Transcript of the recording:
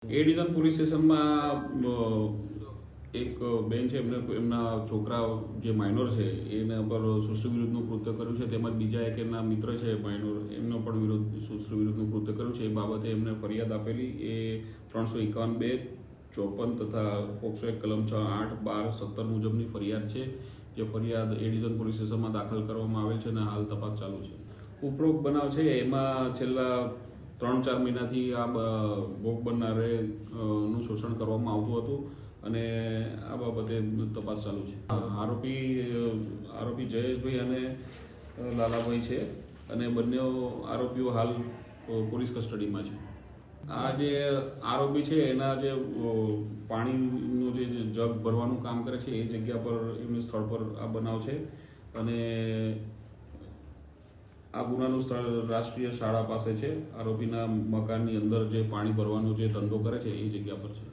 એ division police સ્ટેશનમાં એક બેન છે, એમના છોકરા જે માઇનોર છે એના પર સૃષ્ટિ વિરુદ્ધનું કૃત્ય કર્યું છે, તેમજ બીજા એક એમના મિત્ર છે માઇનોર, એમનો પણ સૃષ્ટિ વિરુદ્ધનું કૃત્ય કર્યું છે. એ બાબતે એમને ફરિયાદ આપેલી. એ 351(2) 54 તથા પોક્સો એક કલમ 6, 8, 12, 17 મુજબની ફરિયાદ છે. જે ફરિયાદ એ ડિવિઝન પોલીસ સ્ટેશનમાં દાખલ કરવામાં આવેલ છે અને હાલ તપાસ ચાલુ છે. ઉપરોક્ત બનાવ છે એમાં છેલ્લા 3-4 મહિનાથી આ ભોગ બનનારે નું શોષણ કરવામાં આવતું હતું અને આ બાબતે તપાસ ચાલુ છે. આરોપી જયેશભાઈ અને લાલાભાઈ છે અને બંને આરોપીઓ હાલ પોલીસ કસ્ટડીમાં છે. આ જે આરોપી છે એના જે પાણીનું જે જગ ભરવાનું કામ કરે છે એ જગ્યા પર એમની સ્થળ પર આ બનાવ છે અને આ ગુનાનું સ્થળ રાષ્ટ્રીય શાળા પાસે છે. આરોપીના મકાનની અંદર જે પાણી ભરવાનો જે ધંધો કરે છે એ જગ્યા પર છે.